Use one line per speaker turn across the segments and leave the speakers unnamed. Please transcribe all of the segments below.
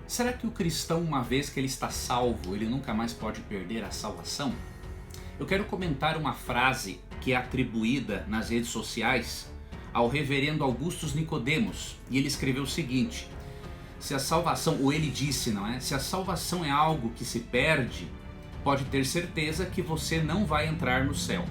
Será que o cristão, uma vez que ele está salvo, ele nunca mais pode perder a salvação? Eu quero comentar uma frase que é atribuída nas redes sociais ao reverendo Augustus Nicodemos, e ele escreveu o seguinte: se a salvação, ou ele disse, não é? Se a salvação é algo que se perde, pode ter certeza que você não vai entrar no céu.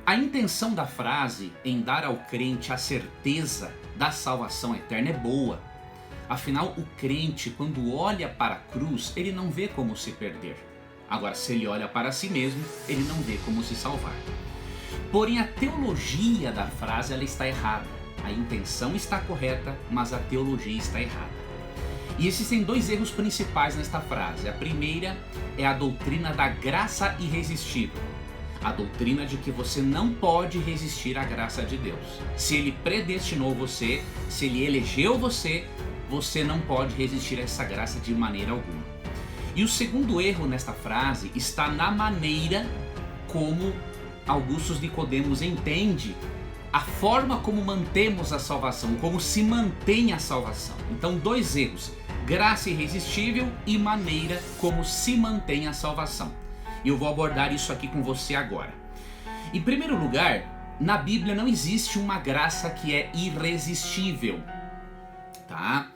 A intenção da frase em dar ao crente a certeza da salvação eterna é boa. Afinal, o crente, quando olha para a cruz, ele não vê como se perder. Agora, se ele olha para si mesmo, ele não vê como se salvar. Porém, a teologia da frase ela está errada. A intenção está correta, mas a teologia está errada. E existem dois erros principais nesta frase. A primeira é a doutrina da graça irresistível. A doutrina de que você não pode resistir à graça de Deus. Se Ele predestinou você, se Ele elegeu você, você não pode resistir a essa graça de maneira alguma. E o segundo erro nesta frase está na maneira como Augustus Nicodemos entende a forma como mantemos a salvação, como se mantém a salvação. Então, dois erros: graça irresistível e maneira como se mantém a salvação. E eu vou abordar isso aqui com você agora. Em primeiro lugar, na Bíblia não existe uma graça que é irresistível, tá?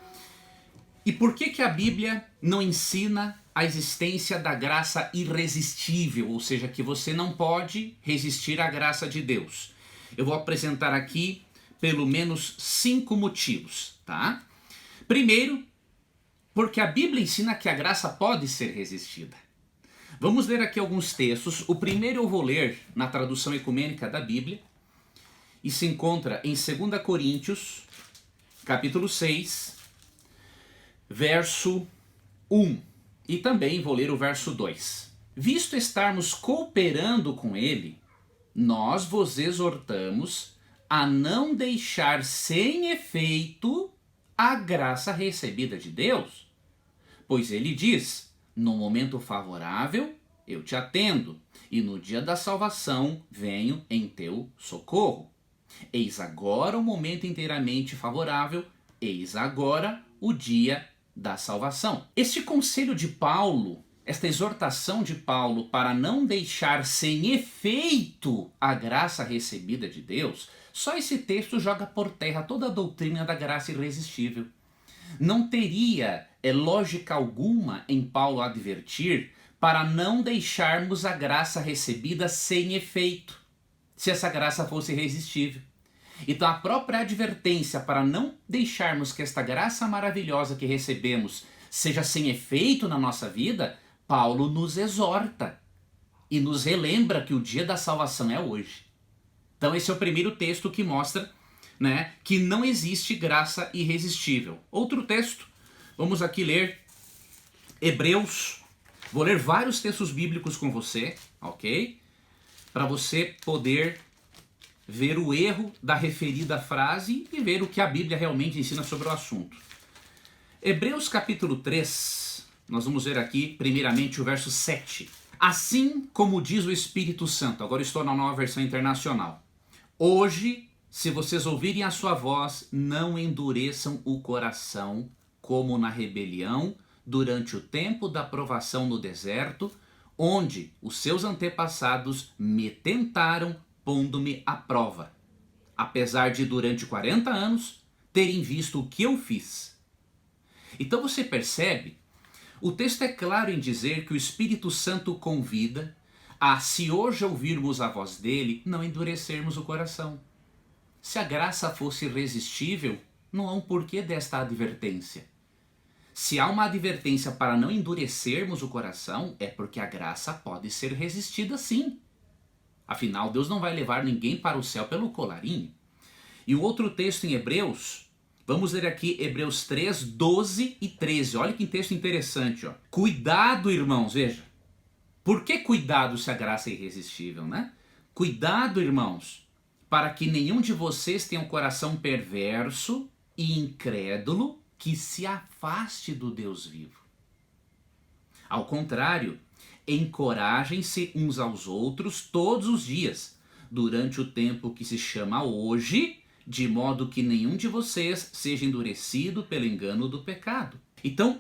E por que a Bíblia não ensina a existência da graça irresistível, ou seja, que você não pode resistir à graça de Deus? Eu vou apresentar aqui pelo menos 5 motivos, tá? Primeiro, porque a Bíblia ensina que a graça pode ser resistida. Vamos ler aqui alguns textos. O primeiro eu vou ler na tradução ecumênica da Bíblia e se encontra em 2 Coríntios, capítulo 6, verso 1. E também vou ler o verso 2. Visto estarmos cooperando com ele, nós vos exortamos a não deixar sem efeito a graça recebida de Deus. Pois ele diz: no momento favorável eu te atendo, e no dia da salvação venho em teu socorro. Eis agora o momento inteiramente favorável, eis agora o dia da salvação. Este conselho de Paulo, esta exortação de Paulo para não deixar sem efeito a graça recebida de Deus, só esse texto joga por terra toda a doutrina da graça irresistível. Não teria lógica alguma em Paulo advertir para não deixarmos a graça recebida sem efeito, se essa graça fosse irresistível. Então a própria advertência para não deixarmos que esta graça maravilhosa que recebemos seja sem efeito na nossa vida, Paulo nos exorta e nos relembra que o dia da salvação é hoje. Então esse é o primeiro texto que mostra, né, que não existe graça irresistível. Outro texto, vamos aqui ler Hebreus. Vou ler vários textos bíblicos com você, ok? Para você poder ver o erro da referida frase e ver o que a Bíblia realmente ensina sobre o assunto. Hebreus capítulo 3, nós vamos ver aqui primeiramente o verso 7. Assim como diz o Espírito Santo, agora estou na Nova Versão Internacional. Hoje, se vocês ouvirem a sua voz, não endureçam o coração, como na rebelião, durante o tempo da provação no deserto, onde os seus antepassados me tentaram, pondo-me à prova, apesar de durante 40 anos terem visto o que eu fiz. Então você percebe, o texto é claro em dizer que o Espírito Santo convida a, se hoje ouvirmos a voz dele, não endurecermos o coração. Se a graça fosse irresistível, não há um porquê desta advertência. Se há uma advertência para não endurecermos o coração, é porque a graça pode ser resistida sim. Afinal, Deus não vai levar ninguém para o céu pelo colarinho. E o outro texto em Hebreus, vamos ler aqui Hebreus 3, 12 e 13. Olha que texto interessante. Ó. Cuidado, irmãos, veja. Por que cuidado se a graça é irresistível, né? Cuidado, irmãos, para que nenhum de vocês tenha um coração perverso e incrédulo que se afaste do Deus vivo. Ao contrário, encorajem-se uns aos outros todos os dias, durante o tempo que se chama hoje, de modo que nenhum de vocês seja endurecido pelo engano do pecado. Então,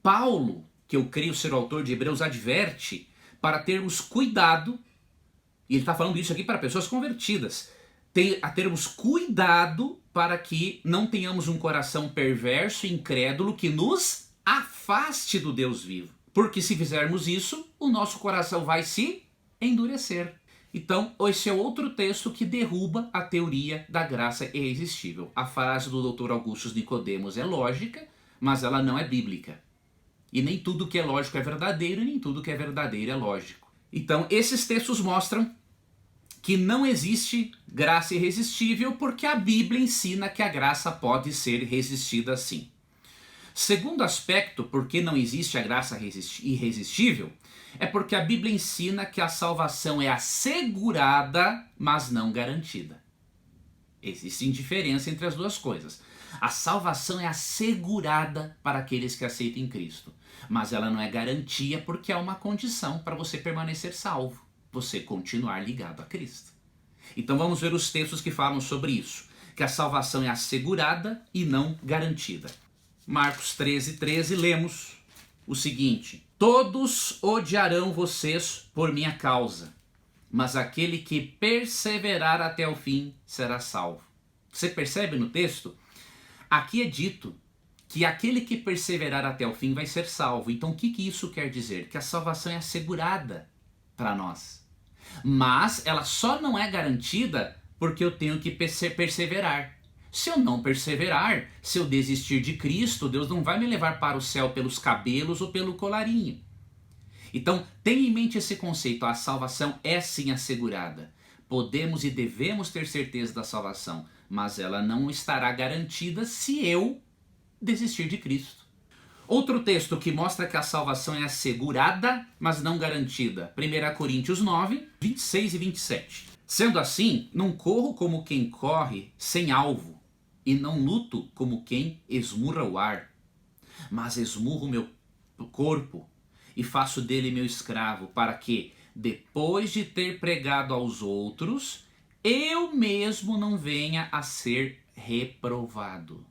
Paulo, que eu creio ser o autor de Hebreus, adverte para termos cuidado, e ele está falando isso aqui para pessoas convertidas, a termos cuidado para que não tenhamos um coração perverso e incrédulo que nos afaste do Deus vivo. Porque se fizermos isso, o nosso coração vai se endurecer. Então, esse é outro texto que derruba a teoria da graça irresistível. A frase do Dr. Augustus Nicodemos é lógica, mas ela não é bíblica. E nem tudo que é lógico é verdadeiro, e nem tudo que é verdadeiro é lógico. Então, esses textos mostram que não existe graça irresistível, porque a Bíblia ensina que a graça pode ser resistida sim. Segundo aspecto, por que não existe a graça irresistível, é porque a Bíblia ensina que a salvação é assegurada, mas não garantida. Existe diferença entre as duas coisas. A salvação é assegurada para aqueles que aceitam em Cristo, mas ela não é garantia porque é uma condição para você permanecer salvo, você continuar ligado a Cristo. Então vamos ver os textos que falam sobre isso, que a salvação é assegurada e não garantida. Marcos 13:13, lemos o seguinte: todos odiarão vocês por minha causa, mas aquele que perseverar até o fim será salvo. Você percebe no texto? Aqui é dito que aquele que perseverar até o fim vai ser salvo. Então o que isso quer dizer? Que a salvação é assegurada para nós. Mas ela só não é garantida porque eu tenho que perseverar. Se eu não perseverar, se eu desistir de Cristo, Deus não vai me levar para o céu pelos cabelos ou pelo colarinho. Então, tenha em mente esse conceito, a salvação é sim assegurada. Podemos e devemos ter certeza da salvação, mas ela não estará garantida se eu desistir de Cristo. Outro texto que mostra que a salvação é assegurada, mas não garantida. 1 Coríntios 9, 26 e 27. Sendo assim, não corro como quem corre sem alvo, e não luto como quem esmurra o ar, mas esmurro o meu corpo e faço dele meu escravo, para que, depois de ter pregado aos outros, eu mesmo não venha a ser reprovado.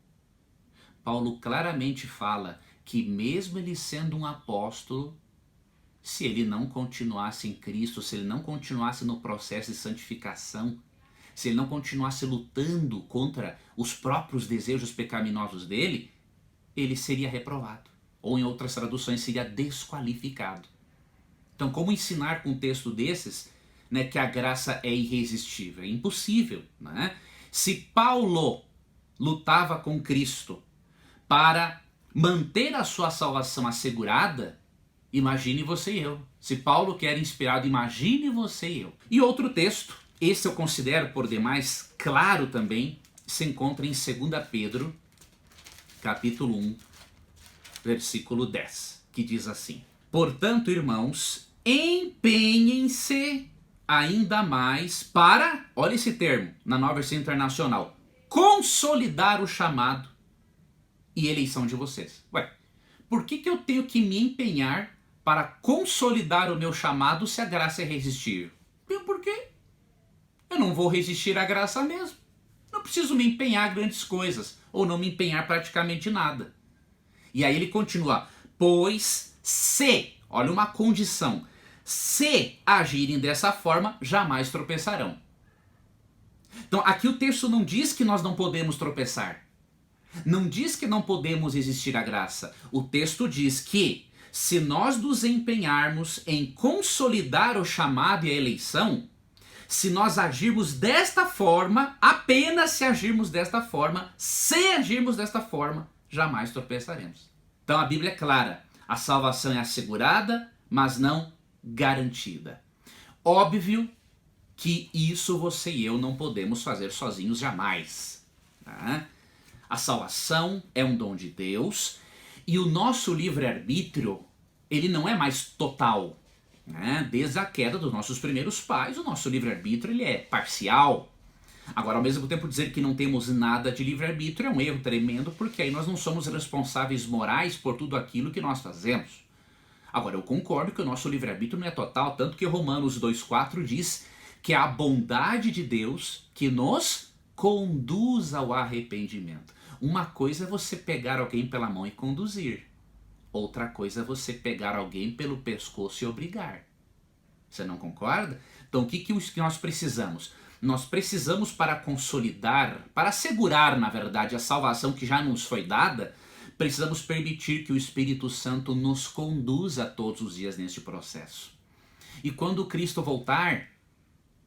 Paulo claramente fala que mesmo ele sendo um apóstolo, se ele não continuasse em Cristo, se ele não continuasse no processo de santificação, se ele não continuasse lutando contra os próprios desejos pecaminosos dele, ele seria reprovado. Ou em outras traduções, seria desqualificado. Então, como ensinar com um texto desses, né, que a graça é irresistível? É impossível. Né? Se Paulo lutava com Cristo para manter a sua salvação assegurada, imagine você e eu. Se Paulo que era inspirado, imagine você e eu. E outro texto, esse eu considero por demais claro também, se encontra em 2 Pedro, capítulo 1, versículo 10, que diz assim: portanto, irmãos, empenhem-se ainda mais para, olha esse termo, na Nova Versão Internacional, consolidar o chamado e eleição de vocês. Ué, por que eu tenho que me empenhar para consolidar o meu chamado se a graça é irresistível? Por quê? Eu não vou resistir à graça mesmo. Não preciso me empenhar em grandes coisas, ou não me empenhar praticamente nada. E aí ele continua, pois se, olha uma condição, se agirem dessa forma, jamais tropeçarão. Então aqui o texto não diz que nós não podemos tropeçar. Não diz que não podemos resistir à graça. O texto diz que se nós nos empenharmos em consolidar o chamado e a eleição, se nós agirmos desta forma, apenas se agirmos desta forma, se agirmos desta forma, jamais tropeçaremos. Então a Bíblia é clara, a salvação é assegurada, mas não garantida. Óbvio que isso você e eu não podemos fazer sozinhos jamais. Tá? A salvação é um dom de Deus e o nosso livre-arbítrio, ele não é mais total. Né? Desde a queda dos nossos primeiros pais, o nosso livre-arbítrio ele é parcial. Agora, ao mesmo tempo, dizer que não temos nada de livre-arbítrio é um erro tremendo, porque aí nós não somos responsáveis morais por tudo aquilo que nós fazemos. Agora, eu concordo que o nosso livre-arbítrio não é total, tanto que Romanos 2,4 diz que é a bondade de Deus que nos conduz ao arrependimento. Uma coisa é você pegar alguém pela mão e conduzir. Outra coisa é você pegar alguém pelo pescoço e obrigar. Você não concorda? Então, o que nós precisamos? Nós precisamos, para consolidar, para assegurar, na verdade, a salvação que já nos foi dada, precisamos permitir que o Espírito Santo nos conduza todos os dias neste processo. E quando Cristo voltar,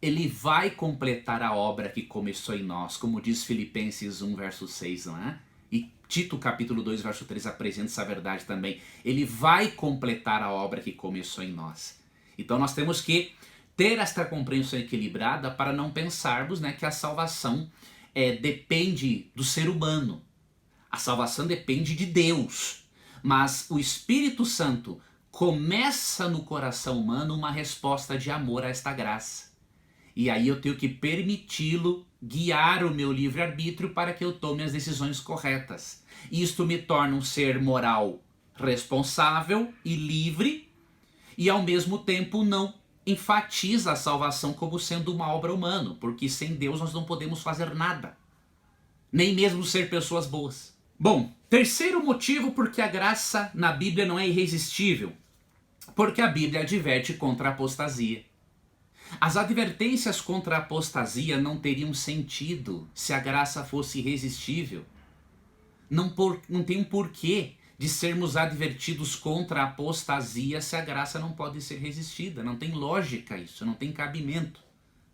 ele vai completar a obra que começou em nós, como diz Filipenses 1, verso 6, não é? E Tito, capítulo 2, verso 3, apresenta essa verdade também. Ele vai completar a obra que começou em nós. Então nós temos que ter esta compreensão equilibrada para não pensarmos, né, que a salvação depende do ser humano. A salvação depende de Deus. Mas o Espírito Santo começa no coração humano uma resposta de amor a esta graça. E aí eu tenho que permiti-lo guiar o meu livre-arbítrio para que eu tome as decisões corretas. Isto me torna um ser moral responsável e livre, e ao mesmo tempo não enfatiza a salvação como sendo uma obra humana, porque sem Deus nós não podemos fazer nada, nem mesmo ser pessoas boas. Bom, terceiro motivo porque a graça na Bíblia não é irresistível, porque a Bíblia adverte contra a apostasia. As advertências contra a apostasia não teriam sentido se a graça fosse irresistível. Não tem um porquê de sermos advertidos contra a apostasia se a graça não pode ser resistida. Não tem lógica isso, não tem cabimento.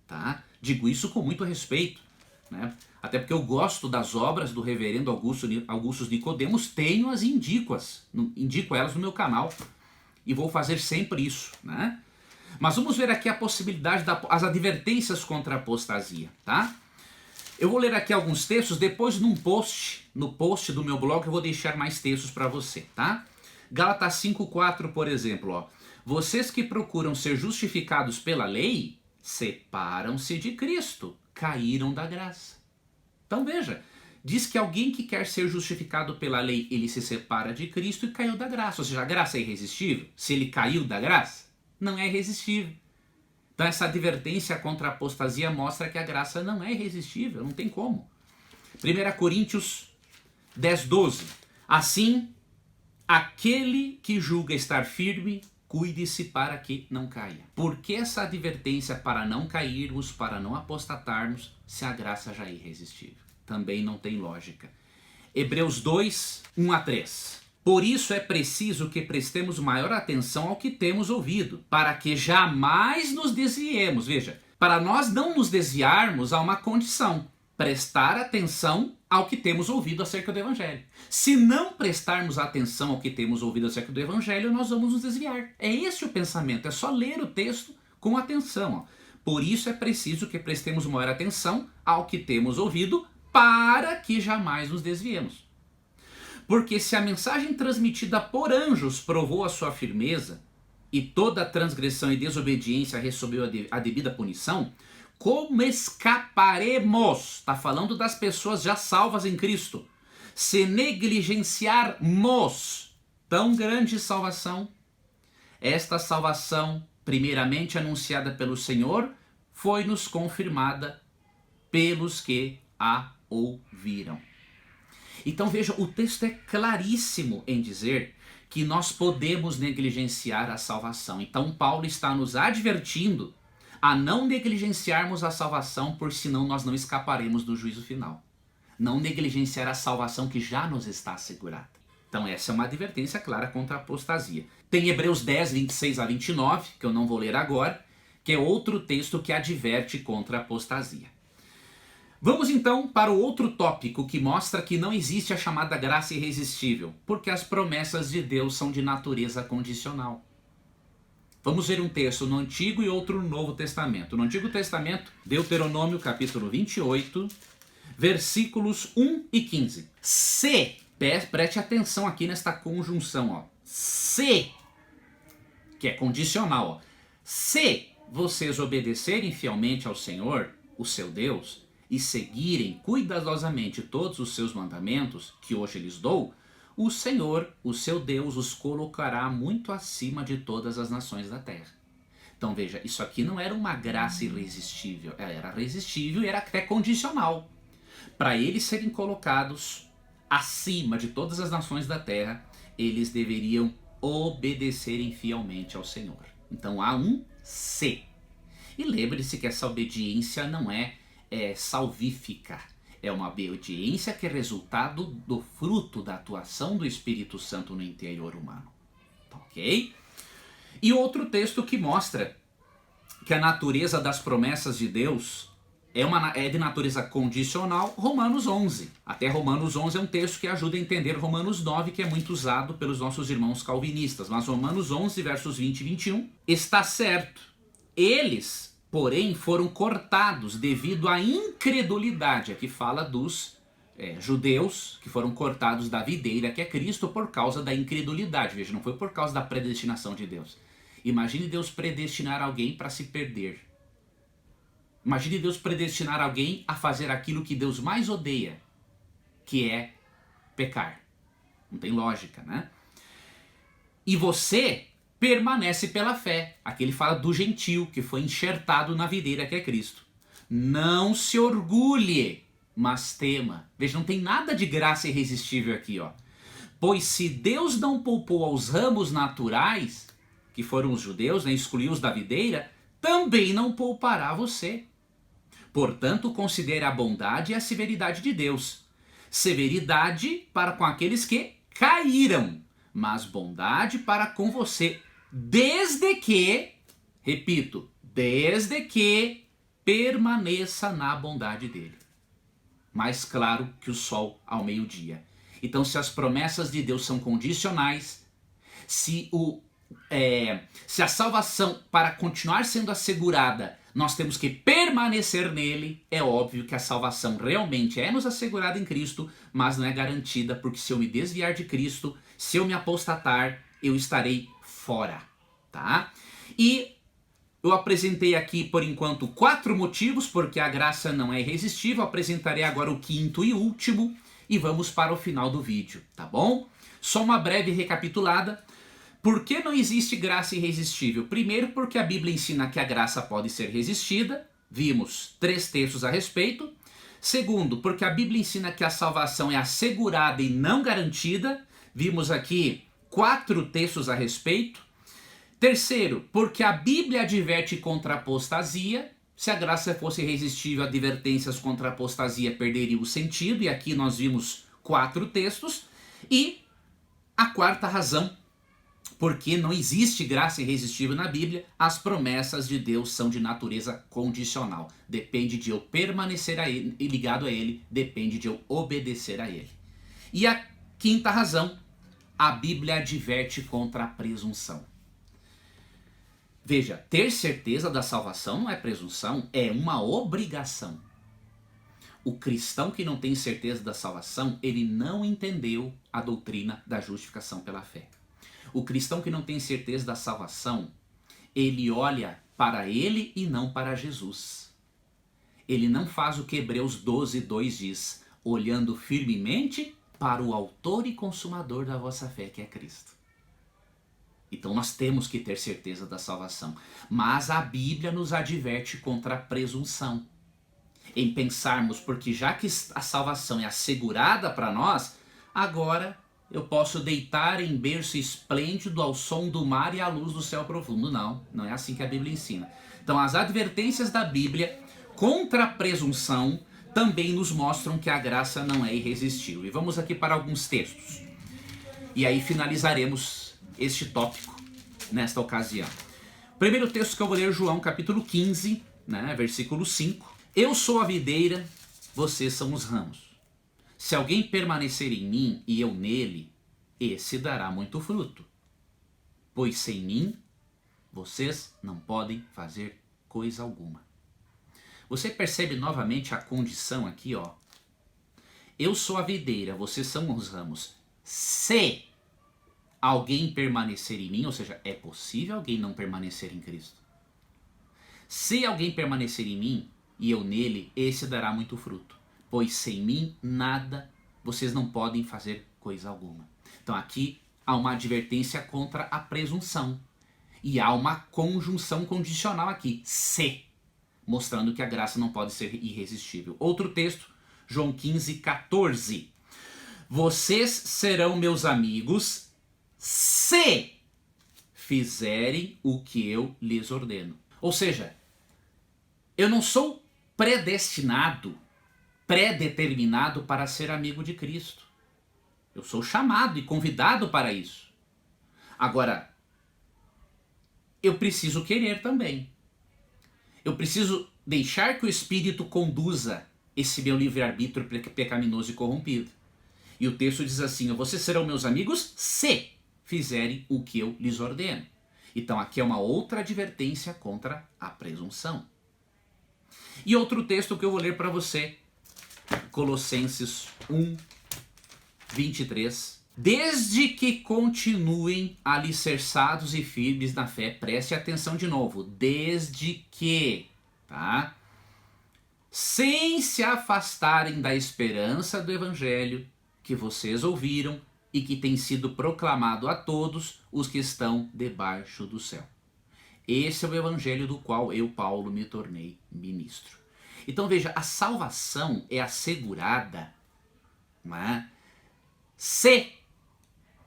Tá? Digo isso com muito respeito, né? Até porque eu gosto das obras do reverendo Augusto Nicodemos, tenho-as e indico elas no meu canal. E vou fazer sempre isso, né? Mas vamos ver aqui a possibilidade das advertências contra a apostasia, tá? Eu vou ler aqui alguns textos, depois no post do meu blog eu vou deixar mais textos para você, tá? Gálatas 5,4, por exemplo, ó. Vocês que procuram ser justificados pela lei, separam-se de Cristo, caíram da graça. Então veja, diz que alguém que quer ser justificado pela lei, ele se separa de Cristo e caiu da graça. Ou seja, a graça é irresistível? Se ele caiu da graça, não é irresistível. Então essa advertência contra a apostasia mostra que a graça não é irresistível, não tem como. 1 Coríntios 10:12. Assim, aquele que julga estar firme, cuide-se para que não caia. Por que essa advertência para não cairmos, para não apostatarmos, se a graça já é irresistível? Também não tem lógica. Hebreus 2, 1-3. Por isso é preciso que prestemos maior atenção ao que temos ouvido, para que jamais nos desviemos. Veja, para nós não nos desviarmos há uma condição: prestar atenção ao que temos ouvido acerca do Evangelho. Se não prestarmos atenção ao que temos ouvido acerca do Evangelho, nós vamos nos desviar. É esse o pensamento, é só ler o texto com atenção. Ó. Por isso é preciso que prestemos maior atenção ao que temos ouvido, para que jamais nos desviemos. Porque se a mensagem transmitida por anjos provou a sua firmeza, e toda transgressão e desobediência recebeu a devida punição, como escaparemos, está falando das pessoas já salvas em Cristo, se negligenciarmos tão grande salvação? Esta salvação, primeiramente anunciada pelo Senhor, foi-nos confirmada pelos que a ouviram. Então veja, o texto é claríssimo em dizer que nós podemos negligenciar a salvação. Então Paulo está nos advertindo a não negligenciarmos a salvação, por senão nós não escaparemos do juízo final. Não negligenciar a salvação que já nos está assegurada. Então essa é uma advertência clara contra a apostasia. Tem Hebreus 10, 26-29, que eu não vou ler agora, que é outro texto que adverte contra a apostasia. Vamos então para o outro tópico que mostra que não existe a chamada graça irresistível, porque as promessas de Deus são de natureza condicional. Vamos ver um texto no Antigo e outro no Novo Testamento. No Antigo Testamento, Deuteronômio capítulo 28, versículos 1 e 15. Se, preste atenção aqui nesta conjunção, ó. Se, que é condicional, ó. Se vocês obedecerem fielmente ao Senhor, o seu Deus, e seguirem cuidadosamente todos os seus mandamentos, que hoje lhes dou, o Senhor, o seu Deus, os colocará muito acima de todas as nações da terra. Então veja, isso aqui não era uma graça irresistível, ela era resistível e era até condicional. Para eles serem colocados acima de todas as nações da terra, eles deveriam obedecerem fielmente ao Senhor. Então há um se. E lembre-se que essa obediência não é salvífica. É uma obediência que é resultado do fruto da atuação do Espírito Santo no interior humano. Ok? E outro texto que mostra que a natureza das promessas de Deus é de natureza condicional, Romanos 11. Até Romanos 11 é um texto que ajuda a entender Romanos 9, que é muito usado pelos nossos irmãos calvinistas. Mas Romanos 11, versos 20 e 21, está certo. Eles, porém, foram cortados devido à incredulidade. Aqui fala dos judeus que foram cortados da videira, que é Cristo, por causa da incredulidade. Veja, não foi por causa da predestinação de Deus. Imagine Deus predestinar alguém para se perder. Imagine Deus predestinar alguém a fazer aquilo que Deus mais odeia, que é pecar. Não tem lógica, né? E você permanece pela fé. Aqui ele fala do gentio, que foi enxertado na videira, que é Cristo. Não se orgulhe, mas tema. Veja, não tem nada de graça irresistível aqui, ó. Pois se Deus não poupou aos ramos naturais, que foram os judeus, né, excluiu-os da videira, também não poupará você. Portanto, considere a bondade e a severidade de Deus. Severidade para com aqueles que caíram, mas bondade para com você, desde que, repito, desde que permaneça na bondade dele. Mais claro que o sol ao meio-dia. Então, se as promessas de Deus são condicionais, se a salvação, para continuar sendo assegurada, nós temos que permanecer nele, é óbvio que a salvação realmente é nos assegurada em Cristo, mas não é garantida, porque se eu me desviar de Cristo, se eu me apostatar, eu estarei fora, tá? E eu apresentei aqui, por enquanto, 4 motivos, porque a graça não é irresistível. Eu apresentarei agora o 5º e último, e vamos para o final do vídeo, tá bom? Só uma breve recapitulada. Por que não existe graça irresistível? Primeiro, porque a Bíblia ensina que a graça pode ser resistida. Vimos 3 textos a respeito. Segundo, porque a Bíblia ensina que a salvação é assegurada e não garantida. Vimos aqui 4 textos a respeito. Terceiro, porque a Bíblia adverte contra a apostasia. Se a graça fosse irresistível, advertências contra a apostasia perderiam o sentido. E aqui nós vimos 4 textos. E a quarta razão, porque não existe graça irresistível na Bíblia, as promessas de Deus são de natureza condicional. Depende de eu permanecer a ele, ligado a ele, depende de eu obedecer a ele. E a 5ª razão, a Bíblia adverte contra a presunção. Veja, ter certeza da salvação não é presunção, é uma obrigação. O cristão que não tem certeza da salvação, ele não entendeu a doutrina da justificação pela fé. O cristão que não tem certeza da salvação, ele olha para ele e não para Jesus. Ele não faz o que Hebreus 12:2 diz, olhando firmemente para o autor e consumador da vossa fé, que é Cristo. Então nós temos que ter certeza da salvação. Mas a Bíblia nos adverte contra a presunção. Em pensarmos, porque já que a salvação é assegurada para nós, agora eu posso deitar em berço esplêndido ao som do mar e à luz do céu profundo. Não, não é assim que a Bíblia ensina. Então as advertências da Bíblia contra a presunção também nos mostram que a graça não é irresistível. E vamos aqui para alguns textos. E aí finalizaremos este tópico nesta ocasião. Primeiro texto que eu vou ler, João capítulo 15, né, versículo 5. Eu sou a videira, vocês são os ramos. Se alguém permanecer em mim e eu nele, esse dará muito fruto. Pois sem mim, vocês não podem fazer coisa alguma. Você percebe novamente a condição aqui, ó. Eu sou a videira, vocês são os ramos. Se alguém permanecer em mim, ou seja, é possível alguém não permanecer em Cristo. Se alguém permanecer em mim, e eu nele, esse dará muito fruto. Pois sem mim, nada, vocês não podem fazer coisa alguma. Então aqui há uma advertência contra a presunção. E há uma conjunção condicional aqui, se, mostrando que a graça não pode ser irresistível. Outro texto, João 15:14. Vocês serão meus amigos se fizerem o que eu lhes ordeno. Ou seja, eu não sou predestinado, predeterminado para ser amigo de Cristo. Eu sou chamado e convidado para isso. Agora, eu preciso querer também. Eu preciso deixar que o Espírito conduza esse meu livre-arbítrio pecaminoso e corrompido. E o texto diz assim: vocês serão meus amigos se fizerem o que eu lhes ordeno. Então aqui é uma outra advertência contra a presunção. E outro texto que eu vou ler para você, Colossenses 1:23. Desde que continuem alicerçados e firmes na fé, preste atenção de novo, desde que, tá? Sem se afastarem da esperança do evangelho que vocês ouviram e que tem sido proclamado a todos os que estão debaixo do céu. Esse é o evangelho do qual eu, Paulo, me tornei ministro. Então veja, a salvação é assegurada, né,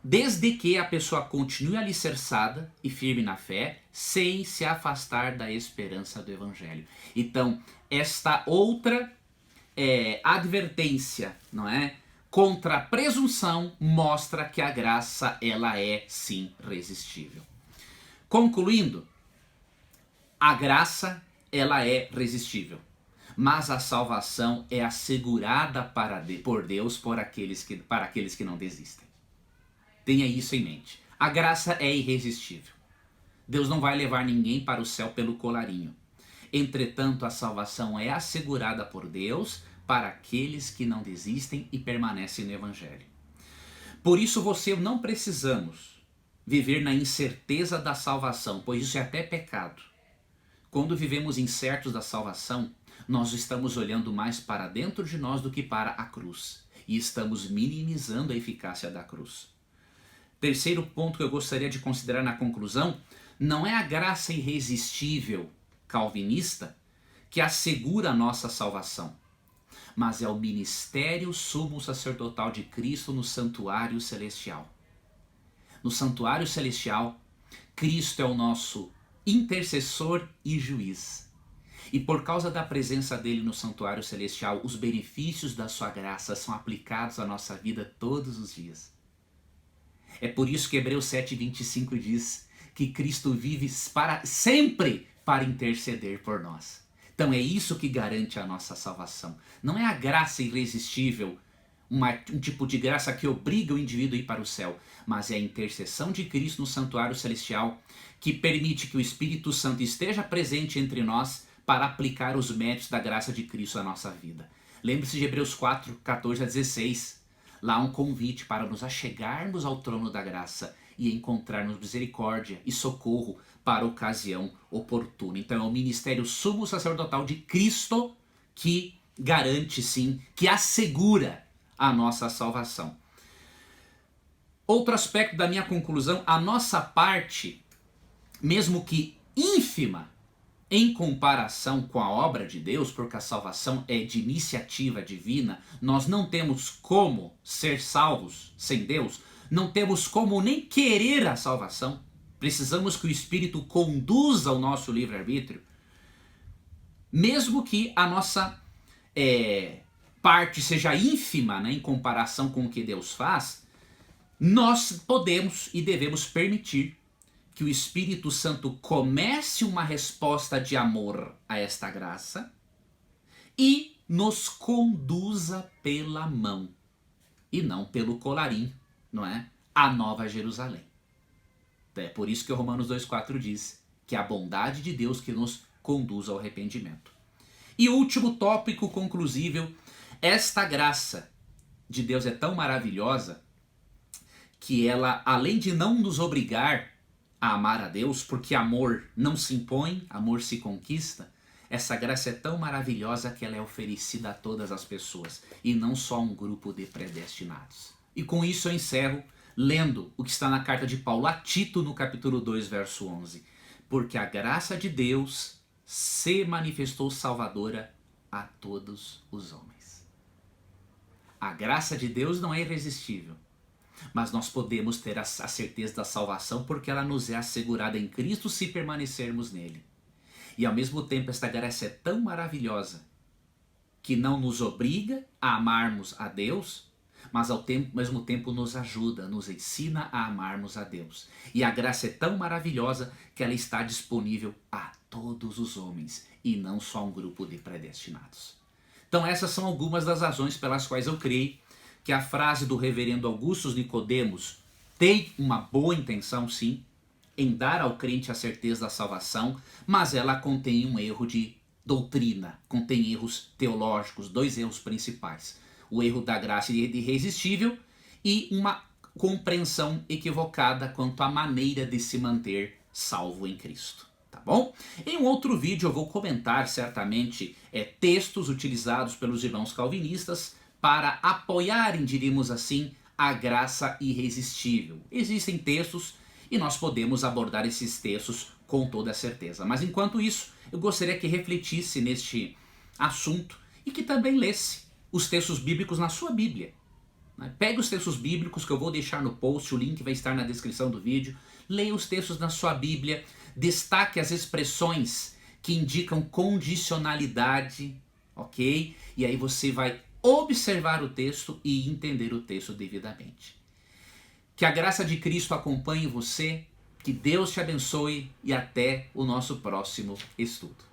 desde que a pessoa continue alicerçada e firme na fé, sem se afastar da esperança do evangelho. Então, esta outra advertência, não é, contra a presunção mostra que a graça ela é sim resistível. Concluindo, a graça ela é resistível, mas a salvação é assegurada por Deus para aqueles que não desistem. Tenha isso em mente. A graça é irresistível. Deus não vai levar ninguém para o céu pelo colarinho. Entretanto, a salvação é assegurada por Deus para aqueles que não desistem e permanecem no Evangelho. Por isso você não precisamos viver na incerteza da salvação, pois isso é até pecado. Quando vivemos incertos da salvação, nós estamos olhando mais para dentro de nós do que para a cruz. E estamos minimizando a eficácia da cruz. Terceiro ponto que eu gostaria de considerar na conclusão, não é a graça irresistível calvinista que assegura a nossa salvação, mas é o ministério sumo sacerdotal de Cristo no santuário celestial. No santuário celestial, Cristo é o nosso intercessor e juiz. E por causa da presença dele no santuário celestial, os benefícios da sua graça são aplicados à nossa vida todos os dias. É por isso que Hebreus 7:25 diz que Cristo vive sempre para interceder por nós. Então é isso que garante a nossa salvação. Não é a graça irresistível, um tipo de graça que obriga o indivíduo a ir para o céu, mas é a intercessão de Cristo no santuário celestial que permite que o Espírito Santo esteja presente entre nós para aplicar os méritos da graça de Cristo à nossa vida. Lembre-se de Hebreus 4:14-16. Lá há um convite para nos achegarmos ao trono da graça e encontrarmos misericórdia e socorro para a ocasião oportuna. Então é o ministério sumo sacerdotal de Cristo que garante sim, que assegura a nossa salvação. Outro aspecto da minha conclusão, a nossa parte, mesmo que ínfima, em comparação com a obra de Deus, porque a salvação é de iniciativa divina, nós não temos como ser salvos sem Deus, não temos como nem querer a salvação, precisamos que o Espírito conduza o nosso livre-arbítrio, mesmo que a nossa parte seja ínfima, né, em comparação com o que Deus faz, nós podemos e devemos permitir que o Espírito Santo comece uma resposta de amor a esta graça e nos conduza pela mão e não pelo colarinho, não é? A Nova Jerusalém. Então é por isso que o Romanos 2:4 diz que é a bondade de Deus que nos conduz ao arrependimento. E o último tópico conclusível, esta graça de Deus é tão maravilhosa que ela, além de não nos obrigar a amar a Deus, porque amor não se impõe, amor se conquista, Essa graça é tão maravilhosa que ela é oferecida a todas as pessoas e não só a um grupo de predestinados. E com isso eu encerro lendo o que está na carta de Paulo a Tito no capítulo 2, verso 11. Porque a graça de Deus se manifestou salvadora a todos os homens. A graça de Deus não é irresistível, mas nós podemos ter a certeza da salvação porque ela nos é assegurada em Cristo se permanecermos nele. E ao mesmo tempo esta graça é tão maravilhosa que não nos obriga a amarmos a Deus, mas ao mesmo tempo nos ajuda, nos ensina a amarmos a Deus. E a graça é tão maravilhosa que ela está disponível a todos os homens e não só a um grupo de predestinados. Então essas são algumas das razões pelas quais eu creio que a frase do reverendo Augustus Nicodemos tem uma boa intenção, sim, em dar ao crente a certeza da salvação, mas ela contém um erro de doutrina, contém erros teológicos, dois erros principais. O erro da graça irresistível e uma compreensão equivocada quanto à maneira de se manter salvo em Cristo. Tá bom? Em um outro vídeo eu vou comentar certamente textos utilizados pelos irmãos calvinistas para apoiarem, diríamos assim, a graça irresistível. Existem textos e nós podemos abordar esses textos com toda certeza. Mas enquanto isso, eu gostaria que refletisse neste assunto e que também lesse os textos bíblicos na sua Bíblia. Pegue os textos bíblicos que eu vou deixar no post, o link vai estar na descrição do vídeo. Leia os textos na sua Bíblia, destaque as expressões que indicam condicionalidade, ok? E aí você vai observar o texto e entender o texto devidamente. Que a graça de Cristo acompanhe você, que Deus te abençoe e até o nosso próximo estudo.